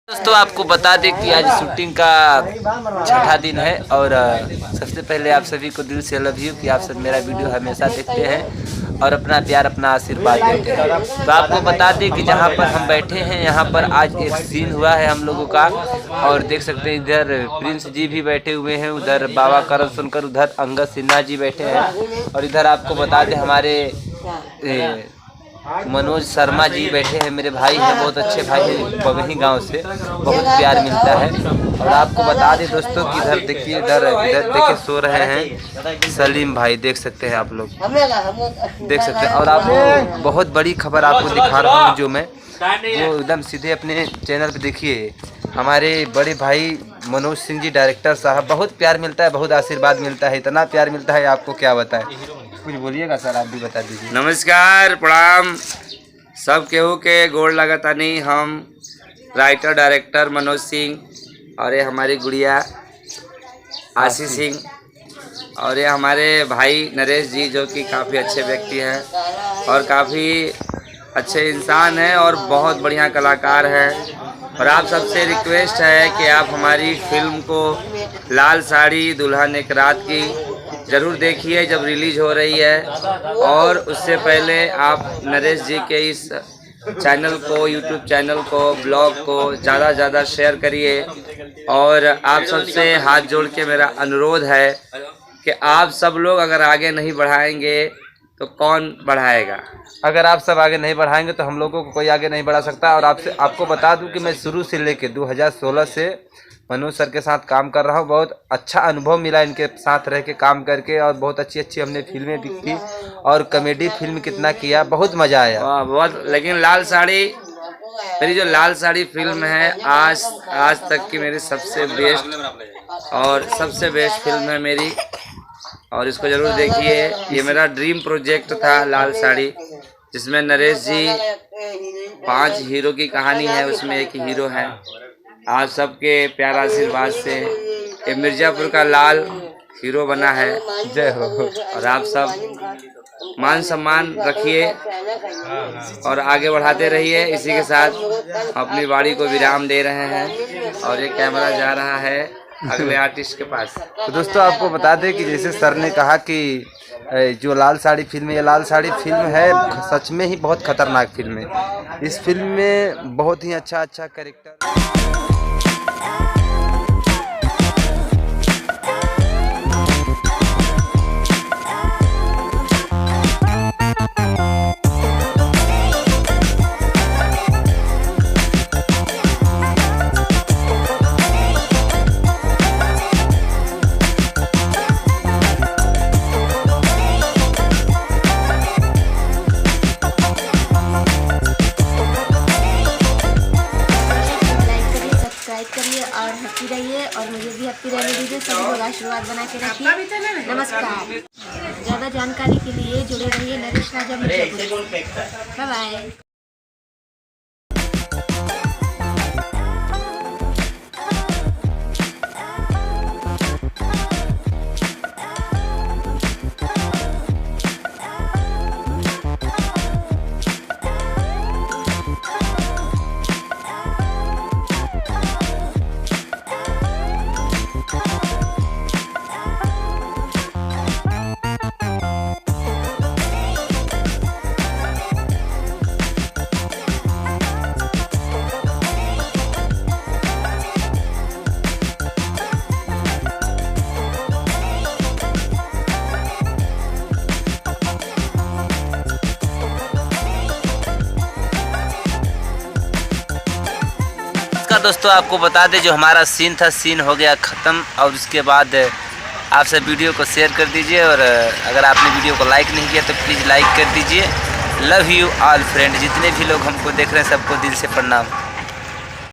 दोस्तों आपको बता दें कि आज शूटिंग का छठा दिन है और सबसे पहले आप सभी को दिल से लव यू कि आप सब मेरा वीडियो हमेशा देखते हैं और अपना प्यार अपना आशीर्वाद देते हैं। तो आपको बता दें कि जहां पर हम बैठे हैं यहाँ पर आज एक सीन हुआ है हम लोगों का और देख सकते हैं इधर प्रिंस जी भी बैठे हुए हैं, उधर बाबा करम सुनकर, उधर अंगद सिन्हा जी बैठे हैं और इधर आपको बता दें हमारे मनोज शर्मा जी बैठे हैं, मेरे भाई हैं, बहुत अच्छे भाई हैं, बगही गांव से, बहुत प्यार मिलता है। और आपको बता दें दोस्तों कि इधर देखिए, इधर देखिए सो रहे हैं सलीम भाई, देख सकते हैं आप लोग, देख सकते हैं। और आपको बहुत बड़ी खबर आपको दिखा रहा हूँ जो मैं वो एकदम सीधे अपने चैनल पे देखिए, हमारे बड़े भाई मनोज सिंह जी डायरेक्टर साहब, बहुत प्यार मिलता है, बहुत आशीर्वाद मिलता है, इतना प्यार मिलता है आपको क्या बताएं। कुछ बोलिएगा सर, आप भी बता दीजिए। नमस्कार, प्रणाम सब केहू के गोड़ लगता नहीं। हम राइटर डायरेक्टर मनोज सिंह और ये हमारी गुड़िया आशीष सिंह और ये हमारे भाई नरेश जी जो कि काफ़ी अच्छे व्यक्ति हैं और काफ़ी अच्छे इंसान हैं और बहुत बढ़िया कलाकार हैं। और आप सबसे रिक्वेस्ट है कि आप हमारी फिल्म को लाल साड़ी दुल्हन एक रात की ज़रूर देखिए जब रिलीज़ हो रही है। और उससे पहले आप नरेश जी के इस चैनल को, यूट्यूब चैनल को, ब्लॉग को ज़्यादा से ज़्यादा शेयर करिए। और आप सबसे हाथ जोड़ के मेरा अनुरोध है कि आप सब लोग अगर आगे नहीं बढ़ाएंगे तो कौन बढ़ाएगा। अगर आप सब आगे नहीं बढ़ाएंगे तो हम लोगों को कोई आगे नहीं बढ़ा सकता। और आपको बता दूं कि मैं शुरू से लेके 2016 से मनोज सर के साथ काम कर रहा हूं। बहुत अच्छा अनुभव मिला इनके साथ रह के काम करके और बहुत अच्छी अच्छी हमने फिल्में भी की और कॉमेडी फिल्म कितना किया, बहुत मज़ा आया बहुत। लेकिन लाल साड़ी, मेरी जो लाल साड़ी फिल्म है आज तक की मेरी सबसे बेस्ट और सबसे बेस्ट फिल्म है मेरी और इसको ज़रूर देखिए। ये मेरा ड्रीम प्रोजेक्ट था लाल साड़ी, जिसमें नरेश जी 5 हीरो की कहानी है, उसमें एक ही हीरो है। आप सबके प्यार आशीर्वाद से ये मिर्ज़ापुर का लाल हीरो बना है। जय हो। और आप सब मान सम्मान रखिए और आगे बढ़ाते रहिए। इसी के साथ अपनी बाड़ी को विराम दे रहे हैं और ये कैमरा जा रहा है अगले आर्टिस्ट के पास। तो दोस्तों आपको बता दें कि जैसे सर ने कहा कि जो लाल साड़ी फिल्म है, ये लाल साड़ी फिल्म है, सच में ही बहुत खतरनाक फिल्म है। इस फिल्म में बहुत ही अच्छा कैरेक्टर। करिए और हैप्पी रहिए और मुझे भी हैप्पी रहने दीजिए। सभी लोग आशीर्वाद बना के रखिए। नमस्कार। ज़्यादा जानकारी के लिए जुड़े रहिए नरेश राजा मिर्ज़ापुर। Bye bye. दोस्तों आपको बता दें जो हमारा सीन था, सीन हो गया ख़त्म। और उसके बाद आप सब वीडियो को शेयर कर दीजिए और अगर आपने वीडियो को लाइक नहीं किया तो प्लीज़ लाइक कर दीजिए। लव यू ऑल फ्रेंड, जितने भी लोग हमको देख रहे हैं सबको दिल से प्रणाम।